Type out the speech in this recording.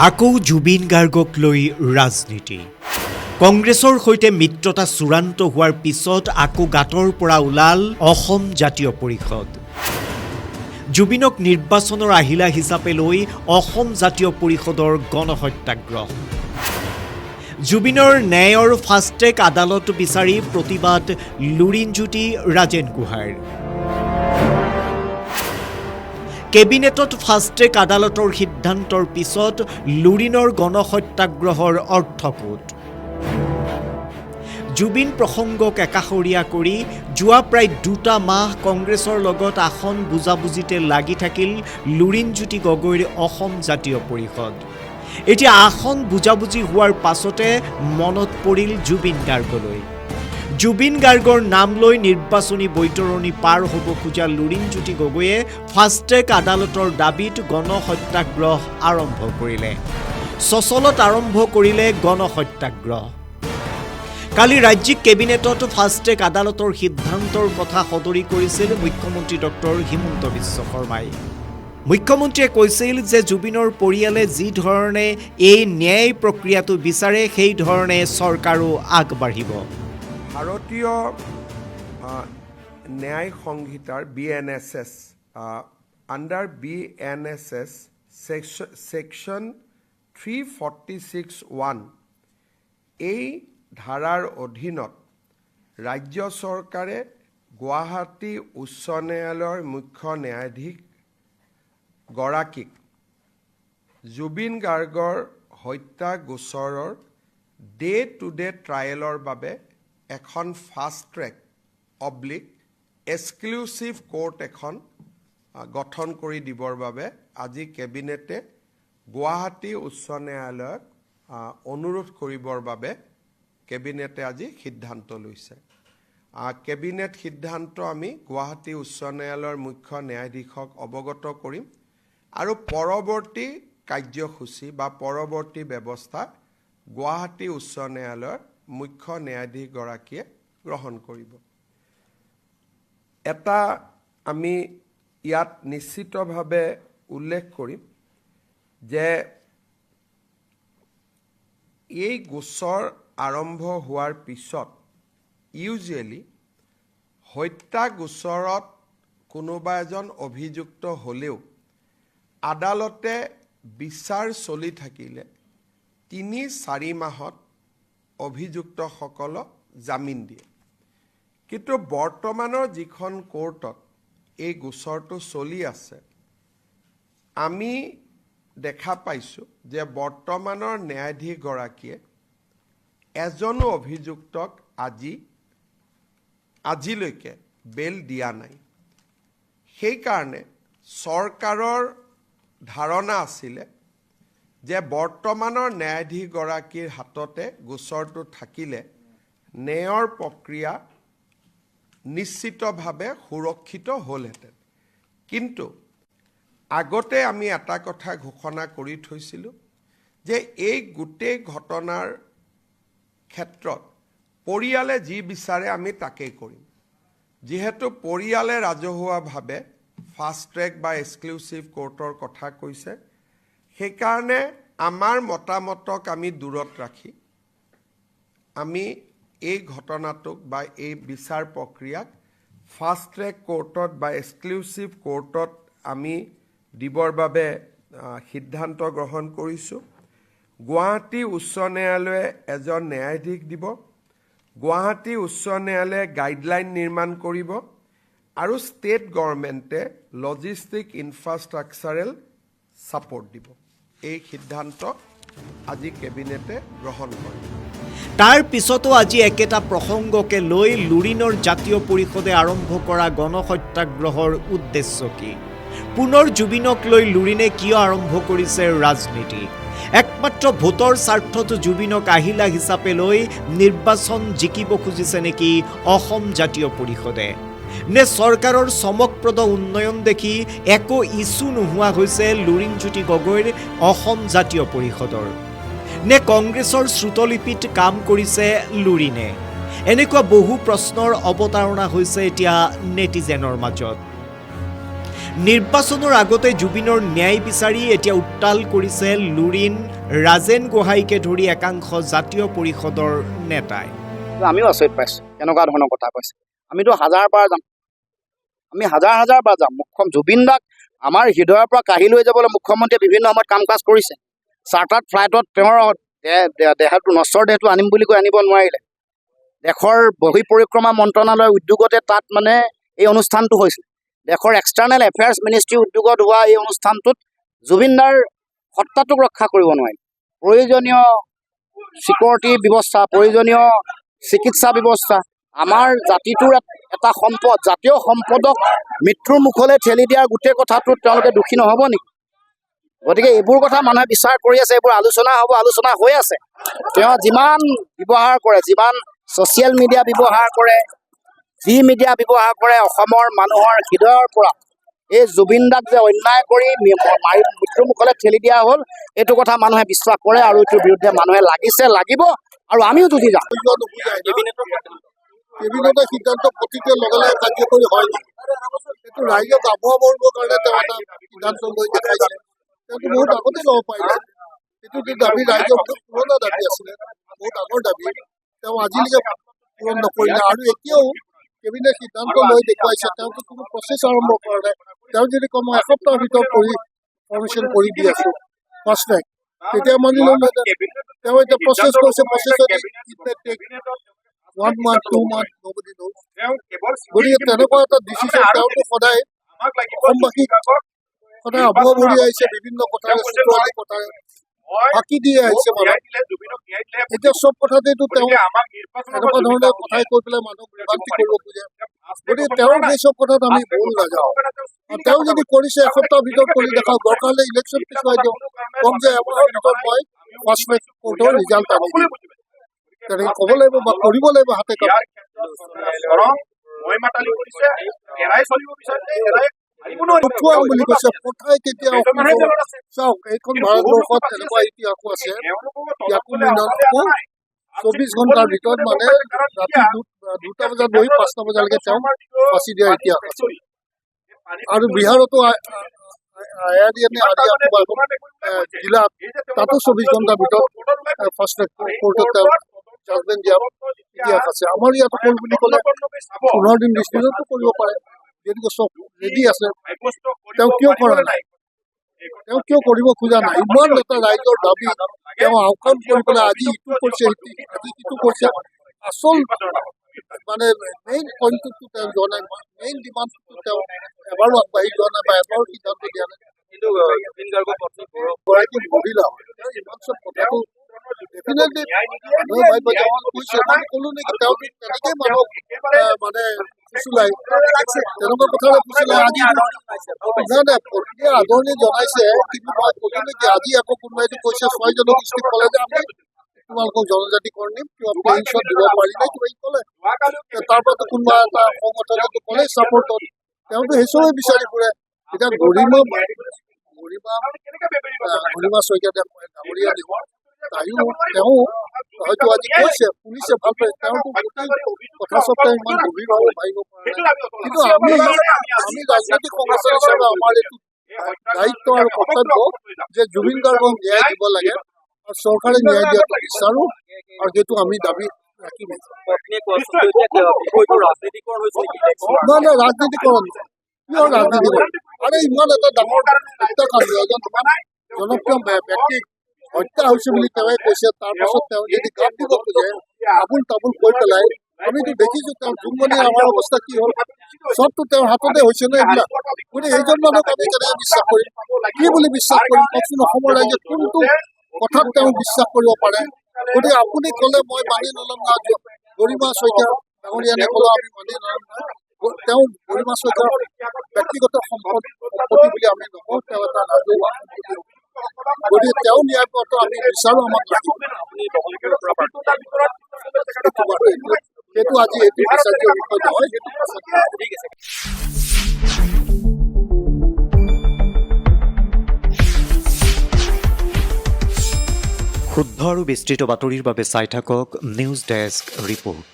আকৌ জুবিন গাৰ্গক লৈ ৰাজনীতি কংগ্ৰেছৰ সৈতে মিত্ৰতা চূড়ান্ত হোৱাৰ পিছত আকৌ গাঁতৰ পৰা ওলাল অসম জাতীয় পৰিষদ জুবিনক নিৰ্বাচনৰ আহিলা হিচাপে লৈ অসম জাতীয় পৰিষদৰ গণহত্যাগ্ৰহ জুবিনৰ ন্যায়ৰ ফাষ্ট ট্ৰেক আদালত বিচাৰি প্ৰতিবাদ লুৰিণজ্যোতি ৰাজেন গুহাৰ কেবিনেটত ফাষ্ট ট্ৰেক আদালতৰ সিদ্ধান্তৰ পিছত লুৰিনৰ গণহত্যাগ্ৰহৰ অৰ্থকোট জুবিন প্ৰসংগক একাষৰীয়া কৰি যোৱা প্ৰায় 2 মাহ কংগ্ৰেছৰ লগত আসন বুজাবুজিতে লাগি থাকিল লুৰিণজ্যোতি গগৈৰ অসম জাতীয় পৰিষদ এতিয়া আসন বুজাবুজি হোৱাৰ পাছতে মনত পৰিল জুবিন গাৰ্গলৈ জুবিন গাৰ্গৰ নাম লৈ নিৰ্বাচনী বৈতৰণি পাৰ হ'ব খোজা লুৰিণজ্যোতি গগৈয়ে ফাষ্ট ট্ৰেক আদালতৰ দাবীত গণহত্যাগ্ৰহ আৰম্ভ কৰিলে সচলত আৰম্ভ কৰিলে গণহত্যাগ্ৰহ কালি ৰাজ্যিক কেবিনেটত ফাষ্ট ট্ৰেক আদালতৰ সিদ্ধান্তৰ কথা সদৰি কৰিছিল মুখ্যমন্ত্ৰী ডক্টৰ হিমন্ত বিশ্ব শৰ্মাই মুখ্যমন্ত্ৰীয়ে কৈছিল যে জুবিনৰ পৰিয়ালে যি ধৰণে এই ন্যায় প্ৰক্ৰিয়াটো বিচাৰে সেই ধৰণে চৰকাৰো আগবাঢ়িব ভাৰতীয় ন্যায় সংহিতাৰ BNSS আণ্ডাৰ BNSS সেকশন 346(1) এই ধাৰাৰ অধীনত ৰাজ্য চৰকাৰে গুৱাহাটী উচ্চ ন্যায়ালয়ৰ মুখ্য ন্যায়াধীশ গৰাকীক জুবিন গাৰ্গৰ হত্যা গোচৰৰ ডে টু ডে ট্ৰায়েলৰ বাবে এখন ফাষ্ট ট্ৰেক এক্সক্লুচিভ কোৰ্ট এখন গঠন কৰি দিবৰ বাবে আজি কেবিনেটে গুৱাহাটী উচ্চ ন্যায়ালয়ক অনুৰোধ কৰিবৰ বাবে কেবিনেটে আজি সিদ্ধান্ত লৈছে কেবিনেট সিদ্ধান্ত আমি গুৱাহাটী উচ্চ ন্যায়ালয়ৰ মুখ্য ন্যায়াধীশক অৱগত কৰিম আৰু পৰৱৰ্তী কাৰ্যসূচী বা পৰৱৰ্তী ব্যৱস্থা গুৱাহাটী উচ্চ ন্যায়ালয়ৰ মুখ্য ন্যায়াধীশ গৰাকীয়ে গ্ৰহণ কৰিব এটা আমি ইয়াত নিশ্চিতভাৱে উল্লেখ কৰিম যে এই গোচৰ আৰম্ভ হোৱাৰ পিছত ইউজুৱেলি হত্যা গোচৰত কোনোবা এজন অভিযুক্ত হ'লেও আদালতে বিচাৰ চলি থাকিলে 3-4 মাহত অভিযুক্তসকলক জামিন দিয়ে কিন্তু বৰ্তমানৰ যিখন কোৰ্টত এই গোচৰটো চলি আছে আমি দেখা পাইছো যে বৰ্তমানৰ ন্যায়াধীশ গৰাকীয়ে এজনো অভিযুক্তক আজিলৈকে বেল দিয়া নাই সেই কাৰণে চৰকাৰৰ ধাৰণা আছিল যে বৰ্তমানৰ ন্যায়াধীশ গৰাকীৰ হাততে গোচৰটো থাকিলে ন্যায়ৰ প্ৰক্ৰিয়া নিশ্চিতভাৱে সুৰক্ষিত হ'লহেঁতেন কিন্তু আগতে আমি এটা কথা ঘোষণা কৰি থৈছিলোঁ যে এই গোটেই ঘটনাৰ ক্ষেত্ৰত পৰিয়ালে যি বিচাৰে আমি তাকেই কৰিম যিহেতু পৰিয়ালে ৰাজহুৱাভাৱে ফাষ্ট ট্ৰেক বা এক্সক্লুচিভ কোৰ্টৰ কথা কৈছে সেইকাৰণে আমাৰ মতামতক আমি দূৰত ৰাখি আমি এই ঘটনাটোক বা এই বিচাৰ প্ৰক্ৰিয়াক ফাষ্ট ট্ৰেক কোৰ্টত বা এক্সক্লুচিভ কোৰ্টত আমি দিবৰ বাবে সিদ্ধান্ত গ্ৰহণ কৰিছোঁ গুৱাহাটী উচ্চ ন্যায়ালয়ে এজন ন্যায়াধীশ দিব গুৱাহাটী উচ্চ ন্যায়ালয়ে গাইডলাইন নিৰ্মাণ কৰিব আৰু ষ্টেট গভৰ্ণমেণ্টে লজিষ্টিক ইনফ্ৰাষ্ট্ৰাকচাৰেল ছাপোৰ্ট দিব এই সিদ্ধান্ত আজি কেবিনেটে গ্ৰহণ কৰে তাৰ পিছতো আজি একেটা প্ৰসংগকে লৈ লুৰিনৰ জাতীয় পৰিষদে আৰম্ভ কৰা গণহত্যাগ্ৰহৰ উদ্দেশ্য কি পুনৰ জুবিনক লৈ লুৰিনে কিয় আৰম্ভ কৰিছে ৰাজনীতি একমাত্ৰ ভোটৰ স্বাৰ্থত জুবিনক আহিলা হিচাপে লৈ নিৰ্বাচন জিকিব খুজিছে নেকি অসম জাতীয় পৰিষদে নে চৰকাৰৰ চমকপ্ৰদ উন্নয়ন দেখি একো ইছ্যু নোহোৱা হৈছে লুৰিণজ্যোতি গগৈৰ অসম জাতীয় পৰিষদৰ নে কংগ্ৰেছৰ শ্ৰুতলিপিত কাম কৰিছে লুৰিনে এনেকুৱা বহু প্ৰশ্নৰ অৱতাৰণা হৈছে এতিয়া নেটিজেনৰ মাজত নিৰ্বাচনৰ আগতে জুবিনৰ ন্যায় বিচাৰি এতিয়া উত্তাল কৰিছে লুৰিণ, ৰাজেন গোহাঁইকে ধৰি একাংশ জাতীয় পৰিষদৰ নেতাই। আমিও আচৰিত পাইছোঁ কেনেকুৱা ধৰণৰ কথা কৈছে। আমিতো হাজাৰ বাৰ যাম, আমি হাজাৰ বাৰ যাম। জুবিন দাক আমাৰ হৃদয়ৰ পৰা কাঢ়ি লৈ যাবলৈ মুখ্যমন্ত্ৰীয়ে বিভিন্ন সময়ত কাম কাজ কৰিছে। চাৰ্টাৰ্ড ফ্লাইটত তেওঁৰ দেহটো নশ্বৰ দেহটো আনিম বুলি কৈ আনিব নোৱাৰিলে। দেশৰ বহি পৰিক্ৰমা মন্ত্ৰণালয়ৰ উদ্যোগতে তাত মানে এই অনুষ্ঠানটো হৈছিল। দেশৰ এক্সটাৰ্নেল এফেয়াৰ্ছ মিনিষ্ট্ৰীৰ উদ্যোগত হোৱা এই অনুষ্ঠানটোত জুবিন দাৰ সত্তাটোক ৰক্ষা কৰিব নোৱাৰিল। প্ৰয়োজনীয় চিকিউৰিটি ব্যৱস্থা, প্ৰয়োজনীয় চিকিৎসা ব্যৱস্থা, আমাৰ জাতিটোৰ এটা সম্পদ, জাতীয় সম্পদক মৃত্যুৰ মুখলৈ ঠেলি দিয়াৰ গোটেই কথাটোত তেওঁলোকে দোষী নহ'ব নেকি? গতিকে এইবোৰ কথা মানুহে বিচাৰ কৰি আছে, এইবোৰ আলোচনা হ'ব, আলোচনা হৈ আছে। তেওঁ যিমান ব্যৱহাৰ কৰে, যিমান ছ'চিয়েল মিডিয়া ব্যৱহাৰ কৰে, যি মিডিয়া ব্যৱহাৰ কৰে, অসমৰ মানুহৰ হৃদয়ৰ পৰা এই জুবিন দাক যে অন্যায় কৰি মৃত্যুৰ মুখলৈ ঠেলি দিয়া হ'ল, এইটো কথা মানুহে বিশ্বাস কৰে আৰু এইটোৰ বিৰুদ্ধে মানুহে লাগিছে, লাগিব আৰু আমিও যুঁজি যাম। কেবিনেটৰ সিদ্ধান্ত প্ৰতিটোৱে লগে লগে কাৰ্যকৰী হয় নেকি? এইটো ৰাইজক আবহাওয়া কৰিবৰ কাৰণে তেওঁ এটা সিদ্ধান্ত লৈ দেখাইছে। তেওঁতো বহুত আগতে ল'ব পাৰিলে। এইটো দাবী ৰাইজৰ বহুত পুৰণা দাবী আছিলে, বহুত আগৰ দাবী। তেওঁ আজিলৈকে পূৰণ নকৰিলে আৰু এতিয়াও কেবিনেট সিদ্ধান্ত লৈ দেখুৱাইছে। তেওঁতো কোনো প্ৰচেছ আৰম্ভ কৰা নাই। তেওঁ যদি কম এসপ্তাহৰ ভিতৰত পাৰ্মিশ্যন কৰি দি আছো ফাৰ্ষ্ট ট্ৰেক, তেতিয়া মানি ল'লে। তেওঁ এতিয়া প্ৰচেছ কৰিছে, প্ৰচেছত 1 month, 2 months, nobody knows. গতিকে তেনেকুৱা এটা ডিচিশ্যন তেওঁতো সদায় অসমবাসীক সদায় আবহাওয়া ভৰি আহিছে, বিভিন্ন কথাৰে চুটুৱালি কথাৰে ফাঁকি দি আহিছে মানুহ। এতিয়া চব কথাতেতো তেওঁ এনেকুৱা ধৰণে কথাই কৈ পেলাই মানুহক বিভ্ৰান্তি কৰিব খোজে। গতিকে তেওঁৰ সেই চব কথাত আমি ভুল নাযাওঁ। তেওঁ যদি কৰিছে এসপ্তাহৰ ভিতৰত কৰি দেখাওক, দৰকাৰ হ'লে ইলেকশ্যন পিছুৱাই দিয়ক, কম যে এমাহৰ ভিতৰত মই ফাৰ্ষ্ট ট্ৰেক কোৰ্টৰ ৰিজাল্ট আনি দিম। তেনেকৈ ক'ব লাগিব বা কৰিব লাগিব হাতে কাম। উঠুৱাম বুলি কৈছে, পঠাই কেতিয়া চাওক, এইখন ভাৰতবৰ্ষত তেনেকুৱা ইতিহাসো আছে। ইয়াকো 24 ঘণ্টাৰ ভিতৰত মানে ৰাতি 2টা বজাত বহি 5টা বজালৈকে তেওঁ ফাঁচি দিয়া ইতিহাস আছে। আৰু বিহাৰতো জিলাত তাতো 24 ঘণ্টাৰ ভিতৰত ফাৰ্ষ্ট ট্ৰেক কোৰ্টত তেওঁ জাজমেণ্ট দিয়া ইতিহাস আছে। আমাৰ ইয়াতো কৰোঁ বুলি ক'লে 15 দিন ডিষ্ট্ৰিক্টতো কৰিব পাৰে। যেনেকৈ চব ৰেডি আছে, তেওঁ কিয় কৰা নাই? তেওঁ কিয় কৰিব খোজা নাই? ইমান এটা ৰাইজৰ দাবী তেওঁ আওকাণ কৰি পেলাই আজি ইটো কৰিছে, আজি সিটো কৰিছে। আচল মানে মেইন পইণ্টটো তেওঁ যোৱা নাই, মেইন ডিমাণ্ডটো তেওঁ এবাৰো আগবাঢ়ি যোৱা নাই বা এবাৰো সিদ্ধান্ত দিয়া নাই। কিন্তু গৰাকী মহিলা ইমান চব কথাটো ডেফিনেটলি কৈছে, মই ক'লো নেকি তেওঁ তেনেকেই মানুহক মানে ফুচুলাই, তেনেকুৱা কথাৰে ফুচুলাই। আজি নাই প্ৰতিক্ৰিয়া আদৰণি জনাইছে, কিন্তু মই ক'লো নেকি আজি আকৌ কোনোবাইতো কৈছে 6 জনগোষ্ঠীক ক'লে যে আমি তোমালোকক জনজাতিকৰণ দিম, কিবা প্লেইনছত দিব পাৰি নাই কিবা ক'লে। তাৰ পৰাতো কোনোবা এটা সংগঠনেতো ক'লে ছাপৰ্টত, তেওঁতো সেইচবে বিচাৰি ফুৰে। এতিয়া গৰিমা শইকীয়া ডাঙৰীয়া দিব, তাইও তেওঁ হয়তো আজি কৈছে, শুনিছে, ভাল পায়। তেওঁতো গোটেই কথা চব তেওঁ ইমান গভীৰভাৱে ভাবিব পৰা নাই। কিন্তু আমি ৰাজনৈতিক সংগঠন হিচাপে আমাৰ এইটো দায়িত্ব আৰু কৰ্তব্য যে জুবিন গাৰ্গক ন্যায় দিব লাগে আৰু চৰকাৰে ন্যায় দিয়াটো বিচাৰো আৰু সেইটো আমি দাবী ৰাখিম। নাই ৰাজনীতিকৰণ, কিয় ৰাজনীতিকৰণ? আৰে ইমান এটা ডাঙৰ হত্যাকাণ্ড, এজন ইমান জনপ্ৰিয় ব্যক্তিক হত্যা হৈছে বুলি তেওঁৱে কৈছে। তাৰপাছত তেওঁ যদি গাত দিব খোজে, আবুল তাবুল কৈ পেলাই, আমিতো দেখিছো তেওঁ জুমনি আমাৰ অৱস্থা কি হ'ল, চবতো তেওঁৰ হাততে হৈছে ন এইবিলাক। গতিকে সেইজন মানুহক আমি কেনেকৈ বিশ্বাস কৰিম? কি বুলি বিশ্বাস কৰিম কওকচোন? অসমৰ ৰাইজে কোনটো কথাত তেওঁ বিশ্বাস কৰিব পাৰে? গতিকে আপুনি ক'লে মই মানি নল'ম না, গৰিমা শইকীয়া ডাঙৰীয়ানে ক'লেও আমি মানি নল'ম না। তেওঁ গৰিমা শইকীয়াৰ ব্যক্তিগত সম্পত্তি বুলি আমি নকওঁ, তেওঁ এটা ৰাজহুৱা সম্পত্তি। গতিকে তেওঁ ন্যায় পোৱাটো আমি বিচাৰোঁ, আমাক লাগিব। সেইটো আজি এইটো বিচাৰ্য বিষয় নহয়, সেইটো শুদ্ধ আৰু বিস্তৃত বাতৰিৰ বাবে চাই থাকক নিউজ ডেস্ক ৰিপৰ্ট।